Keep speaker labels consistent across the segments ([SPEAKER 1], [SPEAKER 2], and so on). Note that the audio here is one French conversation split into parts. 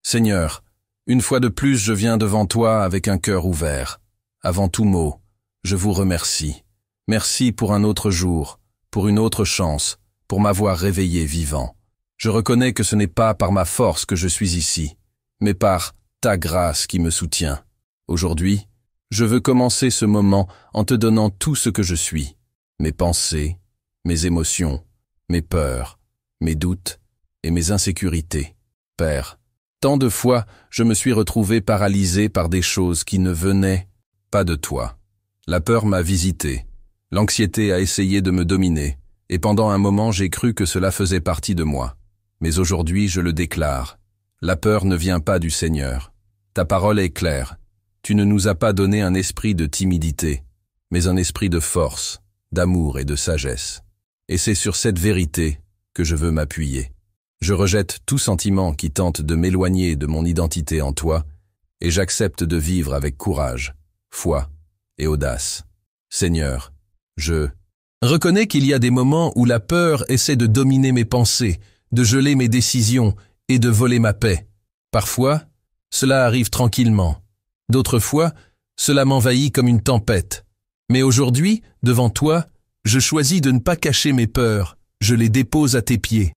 [SPEAKER 1] Seigneur, une fois de plus je viens devant toi avec un cœur ouvert. Avant tout mot, je vous remercie. Merci pour un autre jour, pour une autre chance, pour m'avoir réveillé vivant. Je reconnais que ce n'est pas par ma force que je suis ici, mais par ta grâce qui me soutient. Aujourd'hui, je veux commencer ce moment en te donnant tout ce que je suis, mes pensées, mes émotions, mes peurs, mes doutes et mes insécurités. Père, tant de fois je me suis retrouvé paralysé par des choses qui ne venaient pas de toi. La peur m'a visité, l'anxiété a essayé de me dominer, et pendant un moment j'ai cru que cela faisait partie de moi. Mais aujourd'hui je le déclare, la peur ne vient pas du Seigneur. Ta parole est claire, tu ne nous as pas donné un esprit de timidité, mais un esprit de force, d'amour et de sagesse. Et c'est sur cette vérité que je veux m'appuyer. Je rejette tout sentiment qui tente de m'éloigner de mon identité en toi, et j'accepte de vivre avec courage, foi et audace. Seigneur, je reconnais qu'il y a des moments où la peur essaie de dominer mes pensées, de geler mes décisions et de voler ma paix. Parfois, cela arrive tranquillement. D'autres fois, cela m'envahit comme une tempête. Mais aujourd'hui, devant toi, je choisis de ne pas cacher mes peurs, je les dépose à tes pieds.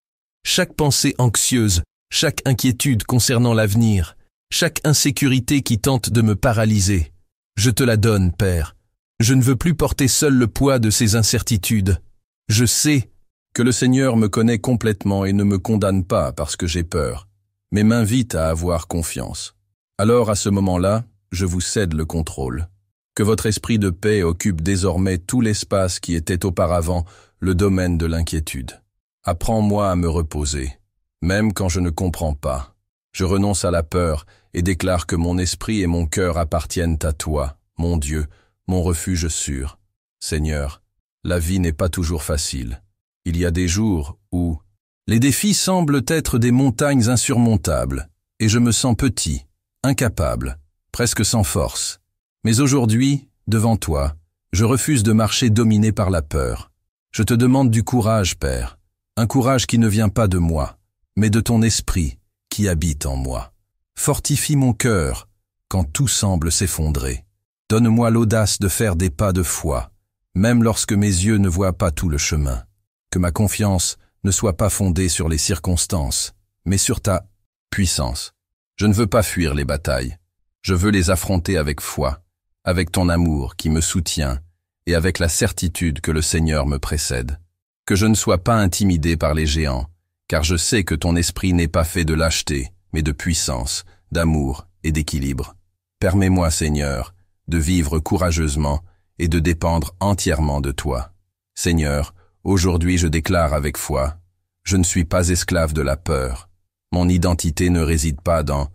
[SPEAKER 1] Chaque pensée anxieuse, chaque inquiétude concernant l'avenir, chaque insécurité qui tente de me paralyser, je te la donne, Père. Je ne veux plus porter seul le poids de ces incertitudes. Je sais que le Seigneur me connaît complètement et ne me condamne pas parce que j'ai peur, mais m'invite à avoir confiance. Alors à ce moment-là, je vous cède le contrôle. Que votre esprit de paix occupe désormais tout l'espace qui était auparavant le domaine de l'inquiétude. Apprends-moi à me reposer, même quand je ne comprends pas. Je renonce à la peur et déclare que mon esprit et mon cœur appartiennent à toi, mon Dieu, mon refuge sûr. Seigneur, la vie n'est pas toujours facile. Il y a des jours où les défis semblent être des montagnes insurmontables, et je me sens petit, incapable, presque sans force. Mais aujourd'hui, devant toi, je refuse de marcher dominé par la peur. Je te demande du courage, Père, un courage qui ne vient pas de moi, mais de ton esprit qui habite en moi. Fortifie mon cœur quand tout semble s'effondrer. Donne-moi l'audace de faire des pas de foi, même lorsque mes yeux ne voient pas tout le chemin. Que ma confiance ne soit pas fondée sur les circonstances, mais sur ta puissance. Je ne veux pas fuir les batailles. Je veux les affronter avec foi, avec ton amour qui me soutient et avec la certitude que le Seigneur me précède. Que je ne sois pas intimidé par les géants, car je sais que ton esprit n'est pas fait de lâcheté, mais de puissance, d'amour et d'équilibre. Permets-moi, Seigneur, de vivre courageusement et de dépendre entièrement de toi. Seigneur, aujourd'hui je déclare avec foi, je ne suis pas esclave de la peur. Mon identité ne réside pas dans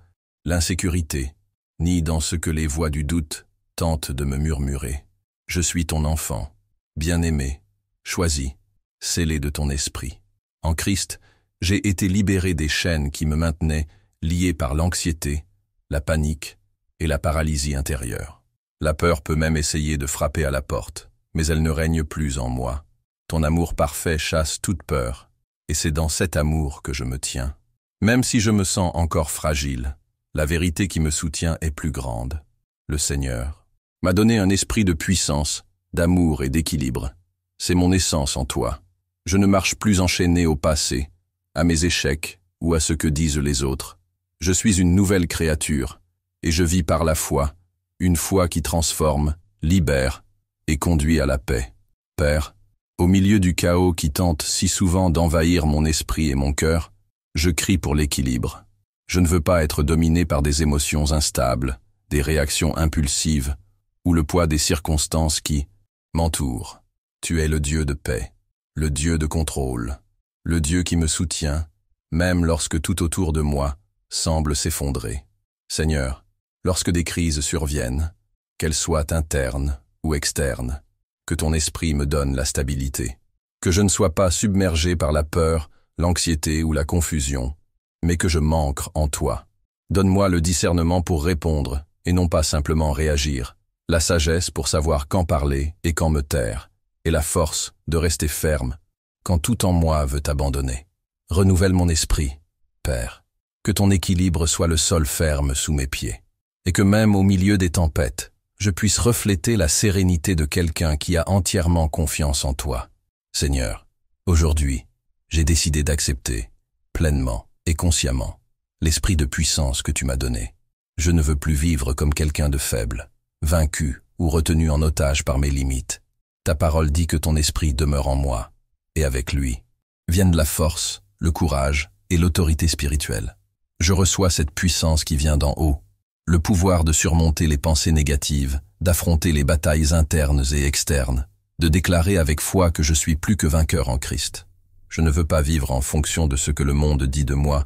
[SPEAKER 1] l'insécurité, ni dans ce que les voix du doute tentent de me murmurer. Je suis ton enfant, bien-aimé, choisi, scellé de ton esprit. En Christ, j'ai été libéré des chaînes qui me maintenaient lié par l'anxiété, la panique et la paralysie intérieure. La peur peut même essayer de frapper à la porte, mais elle ne règne plus en moi. Ton amour parfait chasse toute peur, et c'est dans cet amour que je me tiens. Même si je me sens encore fragile, la vérité qui me soutient est plus grande. Le Seigneur m'a donné un esprit de puissance, d'amour et d'équilibre. C'est mon essence en toi. Je ne marche plus enchaîné au passé, à mes échecs ou à ce que disent les autres. Je suis une nouvelle créature, et je vis par la foi, une foi qui transforme, libère et conduit à la paix. Père, au milieu du chaos qui tente si souvent d'envahir mon esprit et mon cœur, je crie pour l'équilibre. Je ne veux pas être dominé par des émotions instables, des réactions impulsives ou le poids des circonstances qui m'entourent. Tu es le Dieu de paix, le Dieu de contrôle, le Dieu qui me soutient, même lorsque tout autour de moi semble s'effondrer. Seigneur, lorsque des crises surviennent, qu'elles soient internes ou externes, que ton esprit me donne la stabilité. Que je ne sois pas submergé par la peur, l'anxiété ou la confusion, mais que je m'ancre en toi. Donne-moi le discernement pour répondre et non pas simplement réagir, la sagesse pour savoir quand parler et quand me taire, et la force de rester ferme quand tout en moi veut abandonner. Renouvelle mon esprit, Père. Que ton équilibre soit le sol ferme sous mes pieds. Et que même au milieu des tempêtes, je puisse refléter la sérénité de quelqu'un qui a entièrement confiance en toi. Seigneur, aujourd'hui, j'ai décidé d'accepter, pleinement et consciemment, l'esprit de puissance que tu m'as donné. Je ne veux plus vivre comme quelqu'un de faible, vaincu ou retenu en otage par mes limites. Ta parole dit que ton esprit demeure en moi, et avec lui viennent la force, le courage et l'autorité spirituelle. Je reçois cette puissance qui vient d'en haut, le pouvoir de surmonter les pensées négatives, d'affronter les batailles internes et externes, de déclarer avec foi que je suis plus que vainqueur en Christ. Je ne veux pas vivre en fonction de ce que le monde dit de moi,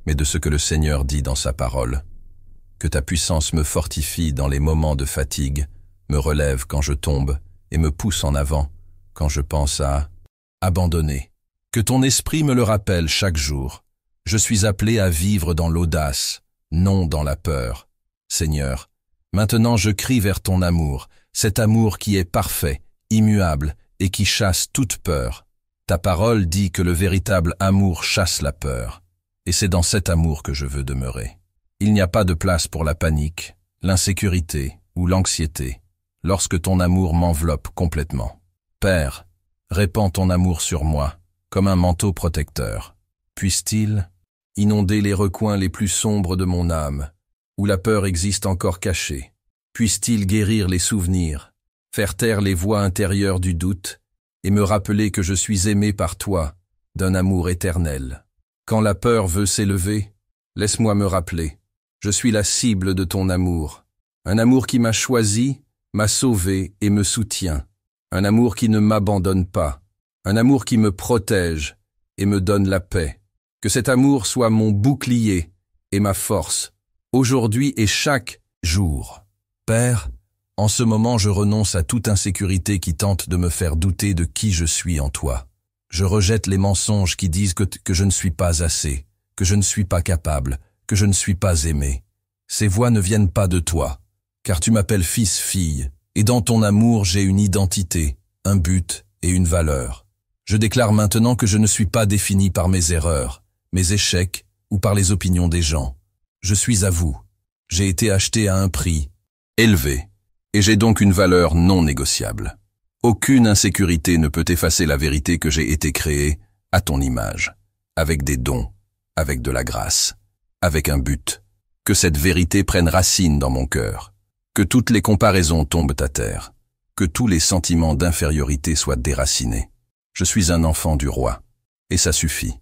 [SPEAKER 1] mais de ce que le Seigneur dit dans sa parole. Que ta puissance me fortifie dans les moments de fatigue, me relève quand je tombe et me pousse en avant quand je pense à abandonner. Que ton esprit me le rappelle chaque jour. Je suis appelé à vivre dans l'audace, non dans la peur. Seigneur, maintenant je crie vers ton amour, cet amour qui est parfait, immuable et qui chasse toute peur. Ta parole dit que le véritable amour chasse la peur, et c'est dans cet amour que je veux demeurer. Il n'y a pas de place pour la panique, l'insécurité ou l'anxiété, lorsque ton amour m'enveloppe complètement. Père, répands ton amour sur moi, comme un manteau protecteur. Puisse-t-il inonder les recoins les plus sombres de mon âme, où la peur existe encore cachée. Puisse-t-il guérir les souvenirs, faire taire les voix intérieures du doute, et me rappeler que je suis aimé par toi, d'un amour éternel. Quand la peur veut s'élever, laisse-moi me rappeler. Je suis la cible de ton amour, un amour qui m'a choisi, m'a sauvé et me soutient, un amour qui ne m'abandonne pas, un amour qui me protège et me donne la paix. Que cet amour soit mon bouclier et ma force, aujourd'hui et chaque jour. Père, en ce moment je renonce à toute insécurité qui tente de me faire douter de qui je suis en toi. Je rejette les mensonges qui disent que je ne suis pas assez, que je ne suis pas capable, que je ne suis pas aimé. Ces voix ne viennent pas de toi, car tu m'appelles fils-fille, et dans ton amour j'ai une identité, un but et une valeur. Je déclare maintenant que je ne suis pas défini par mes erreurs, mes échecs ou par les opinions des gens. Je suis à vous. J'ai été acheté à un prix élevé, et j'ai donc une valeur non négociable. Aucune insécurité ne peut effacer la vérité que j'ai été créé à ton image, avec des dons, avec de la grâce, avec un but. Que cette vérité prenne racine dans mon cœur, que toutes les comparaisons tombent à terre, que tous les sentiments d'infériorité soient déracinés. Je suis un enfant du roi, et ça suffit.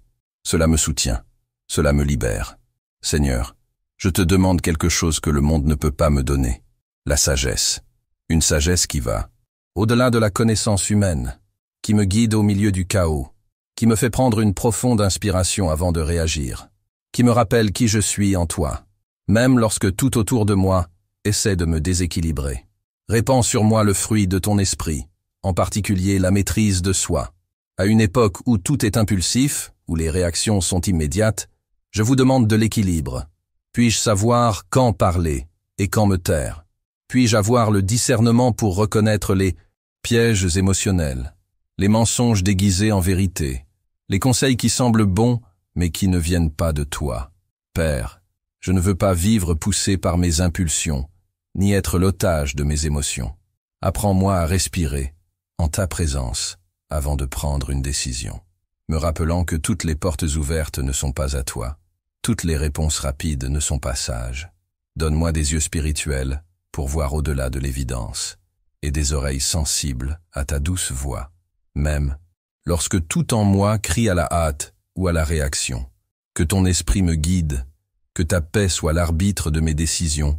[SPEAKER 1] Cela me soutient, cela me libère. Seigneur, je te demande quelque chose que le monde ne peut pas me donner, la sagesse. Une sagesse qui va au-delà de la connaissance humaine, qui me guide au milieu du chaos, qui me fait prendre une profonde inspiration avant de réagir, qui me rappelle qui je suis en toi, même lorsque tout autour de moi essaie de me déséquilibrer. Répands sur moi le fruit de ton esprit, en particulier la maîtrise de soi. À une époque où tout est impulsif, où les réactions sont immédiates, je vous demande de l'équilibre. Puis-je savoir quand parler et quand me taire? Puis-je avoir le discernement pour reconnaître les pièges émotionnels, les mensonges déguisés en vérité, les conseils qui semblent bons mais qui ne viennent pas de toi? Père, je ne veux pas vivre poussé par mes impulsions, ni être l'otage de mes émotions. Apprends-moi à respirer en ta présence avant de prendre une décision, me rappelant que toutes les portes ouvertes ne sont pas à toi, toutes les réponses rapides ne sont pas sages. Donne-moi des yeux spirituels pour voir au-delà de l'évidence, et des oreilles sensibles à ta douce voix, même lorsque tout en moi crie à la hâte ou à la réaction. Que ton esprit me guide, que ta paix soit l'arbitre de mes décisions,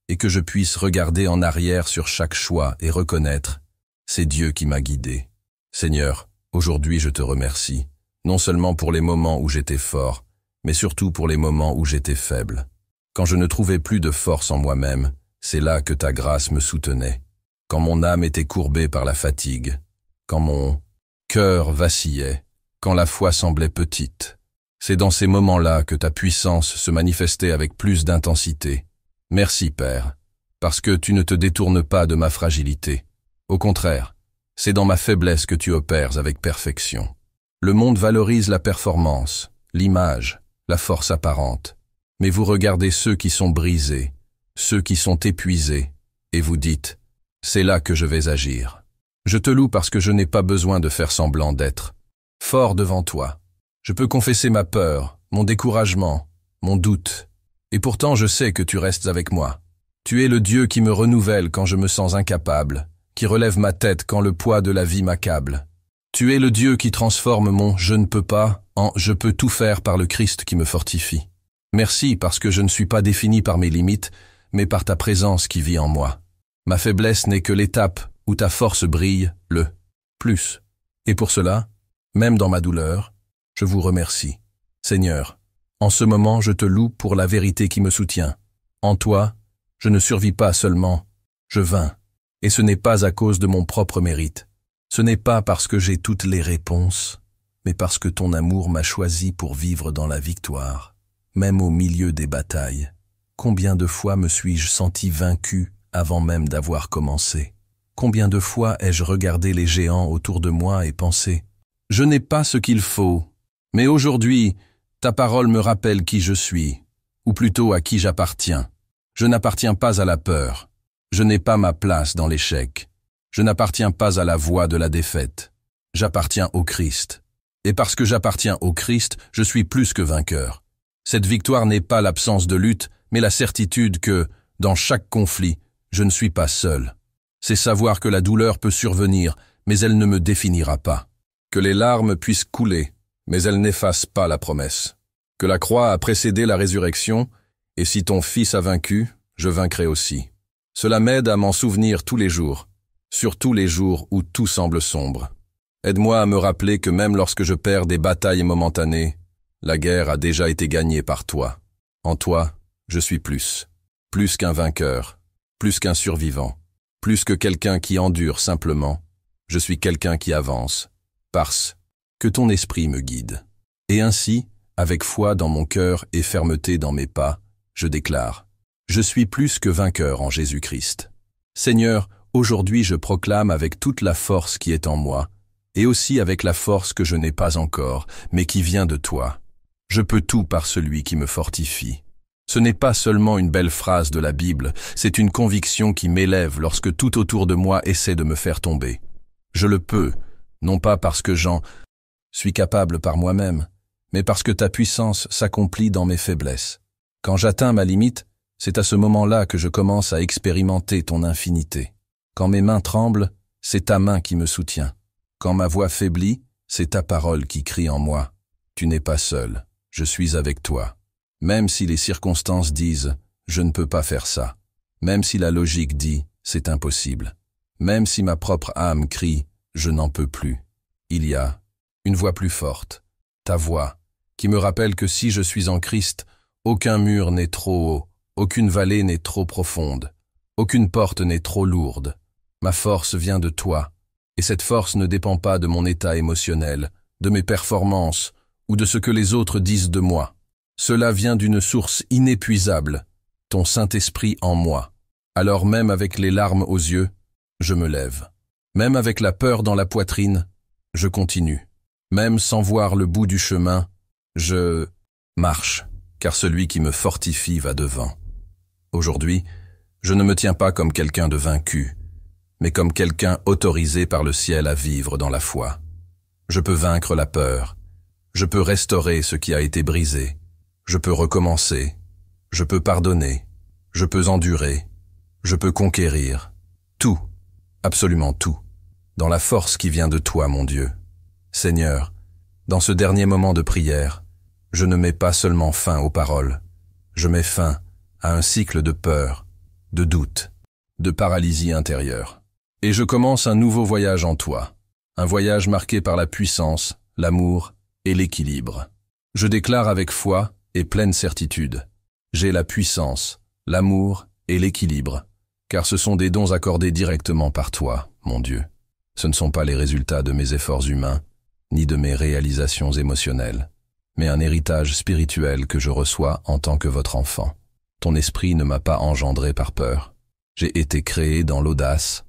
[SPEAKER 1] et que je puisse regarder en arrière sur chaque choix et reconnaître, c'est Dieu qui m'a guidé. Seigneur, aujourd'hui je te remercie, non seulement pour les moments où j'étais fort, mais surtout pour les moments où j'étais faible. Quand je ne trouvais plus de force en moi-même, c'est là que ta grâce me soutenait. Quand mon âme était courbée par la fatigue, quand mon cœur vacillait, quand la foi semblait petite. C'est dans ces moments-là que ta puissance se manifestait avec plus d'intensité. Merci, Père, parce que tu ne te détournes pas de ma fragilité. Au contraire, c'est dans ma faiblesse que tu opères avec perfection. Le monde valorise la performance, l'image, la force apparente. Mais vous regardez ceux qui sont brisés, ceux qui sont épuisés, et vous dites, c'est là que je vais agir. Je te loue parce que je n'ai pas besoin de faire semblant d'être fort devant toi. Je peux confesser ma peur, mon découragement, mon doute. Et pourtant je sais que tu restes avec moi. Tu es le Dieu qui me renouvelle quand je me sens incapable, qui relève ma tête quand le poids de la vie m'accable. Tu es le Dieu qui transforme mon « je ne peux pas » en « je peux tout faire par le Christ qui me fortifie ». Merci parce que je ne suis pas défini par mes limites, mais par ta présence qui vit en moi. Ma faiblesse n'est que l'étape où ta force brille, le plus. Et pour cela, même dans ma douleur, je vous remercie. Seigneur, en ce moment je te loue pour la vérité qui me soutient. En toi, je ne survis pas seulement, je vins. Et ce n'est pas à cause de mon propre mérite. Ce n'est pas parce que j'ai toutes les réponses, mais parce que ton amour m'a choisi pour vivre dans la victoire, même au milieu des batailles. Combien de fois me suis-je senti vaincu avant même d'avoir commencé? Combien de fois ai-je regardé les géants autour de moi et pensé « Je n'ai pas ce qu'il faut, mais aujourd'hui, ta parole me rappelle qui je suis, ou plutôt à qui j'appartiens. Je n'appartiens pas à la peur. Je n'ai pas ma place dans l'échec. Je n'appartiens pas à la voie de la défaite. J'appartiens au Christ. Et parce que j'appartiens au Christ, je suis plus que vainqueur. Cette victoire n'est pas l'absence de lutte, mais la certitude que, dans chaque conflit, je ne suis pas seul. C'est savoir que la douleur peut survenir, mais elle ne me définira pas. Que les larmes puissent couler, mais elles n'effacent pas la promesse. Que la croix a précédé la résurrection, et si ton Fils a vaincu, je vaincrai aussi. Cela m'aide à m'en souvenir tous les jours, surtout les jours où tout semble sombre. Aide-moi à me rappeler que même lorsque je perds des batailles momentanées, la guerre a déjà été gagnée par toi. En toi, je suis plus qu'un vainqueur, plus qu'un survivant, plus que quelqu'un qui endure simplement. Je suis quelqu'un qui avance, parce que ton esprit me guide. Et ainsi, avec foi dans mon cœur et fermeté dans mes pas, je déclare, je suis plus que vainqueur en Jésus-Christ. Seigneur, aujourd'hui je proclame avec toute la force qui est en moi, et aussi avec la force que je n'ai pas encore, mais qui vient de toi. Je peux tout par celui qui me fortifie. Ce n'est pas seulement une belle phrase de la Bible, c'est une conviction qui m'élève lorsque tout autour de moi essaie de me faire tomber. Je le peux, non pas parce que j'en suis capable par moi-même, mais parce que ta puissance s'accomplit dans mes faiblesses. Quand j'atteins ma limite, c'est à ce moment-là que je commence à expérimenter ton infinité. Quand mes mains tremblent, c'est ta main qui me soutient. Quand ma voix faiblit, c'est ta parole qui crie en moi. Tu n'es pas seul, je suis avec toi. Même si les circonstances disent « je ne peux pas faire ça », même si la logique dit « c'est impossible », même si ma propre âme crie « je n'en peux plus », il y a une voix plus forte, ta voix, qui me rappelle que si je suis en Christ, aucun mur n'est trop haut, aucune vallée n'est trop profonde, aucune porte n'est trop lourde. Ma force vient de toi, et cette force ne dépend pas de mon état émotionnel, de mes performances ou de ce que les autres disent de moi. Cela vient d'une source inépuisable, ton Saint-Esprit en moi. Alors même avec les larmes aux yeux, je me lève. Même avec la peur dans la poitrine, je continue. Même sans voir le bout du chemin, je marche, car celui qui me fortifie va devant. Aujourd'hui, je ne me tiens pas comme quelqu'un de vaincu, mais comme quelqu'un autorisé par le ciel à vivre dans la foi. Je peux vaincre la peur, je peux restaurer ce qui a été brisé, je peux recommencer, je peux pardonner, je peux endurer, je peux conquérir. Tout, absolument tout, dans la force qui vient de toi, mon Dieu. Seigneur, dans ce dernier moment de prière, je ne mets pas seulement fin aux paroles, je mets fin à un cycle de peur, de doute, de paralysie intérieure. Et je commence un nouveau voyage en toi, un voyage marqué par la puissance, l'amour et l'équilibre. Je déclare avec foi et pleine certitude, j'ai la puissance, l'amour et l'équilibre, car ce sont des dons accordés directement par toi, mon Dieu. Ce ne sont pas les résultats de mes efforts humains, ni de mes réalisations émotionnelles, mais un héritage spirituel que je reçois en tant que votre enfant. Ton esprit ne m'a pas engendré par peur. J'ai été créé dans l'audace,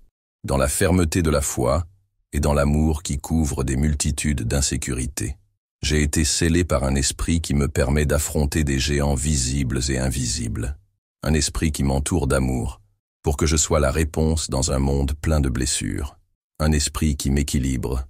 [SPEAKER 1] dans la fermeté de la foi et dans l'amour qui couvre des multitudes d'insécurités. J'ai été scellé par un esprit qui me permet d'affronter des géants visibles et invisibles. Un esprit qui m'entoure d'amour, pour que je sois la réponse dans un monde plein de blessures. Un esprit qui m'équilibre,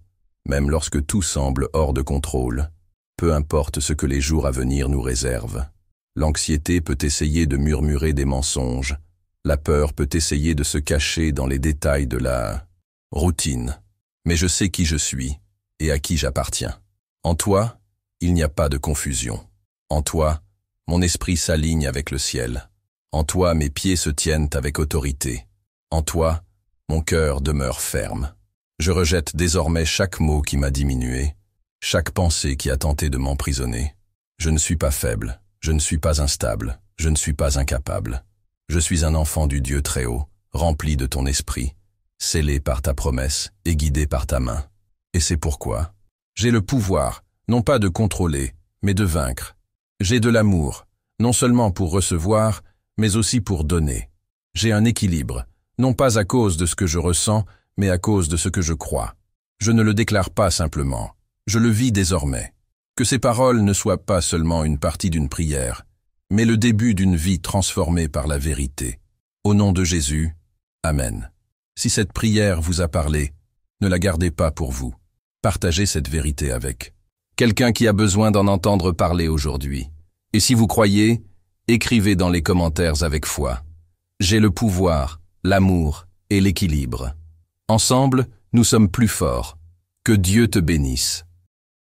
[SPEAKER 1] même lorsque tout semble hors de contrôle. Peu importe ce que les jours à venir nous réservent. L'anxiété peut essayer de murmurer des mensonges. La peur peut essayer de se cacher dans les détails de la routine. Mais je sais qui je suis et à qui j'appartiens. En toi, il n'y a pas de confusion. En toi, mon esprit s'aligne avec le ciel. En toi, mes pieds se tiennent avec autorité. En toi, mon cœur demeure ferme. Je rejette désormais chaque mot qui m'a diminué, chaque pensée qui a tenté de m'emprisonner. Je ne suis pas faible, je ne suis pas instable, je ne suis pas incapable. Je suis un enfant du Dieu très haut, rempli de ton esprit, scellé par ta promesse et guidé par ta main. Et c'est pourquoi j'ai le pouvoir, non pas de contrôler, mais de vaincre. J'ai de l'amour, non seulement pour recevoir, mais aussi pour donner. J'ai un équilibre, non pas à cause de ce que je ressens, mais à cause de ce que je crois. Je ne le déclare pas simplement, je le vis désormais. Que ces paroles ne soient pas seulement une partie d'une prière, mais le début d'une vie transformée par la vérité. Au nom de Jésus, Amen. Si cette prière vous a parlé, ne la gardez pas pour vous. Partagez cette vérité avec quelqu'un qui a besoin d'en entendre parler aujourd'hui. Et si vous croyez, écrivez dans les commentaires avec foi. J'ai le pouvoir, l'amour et l'équilibre. Ensemble, nous sommes plus forts. Que Dieu te bénisse.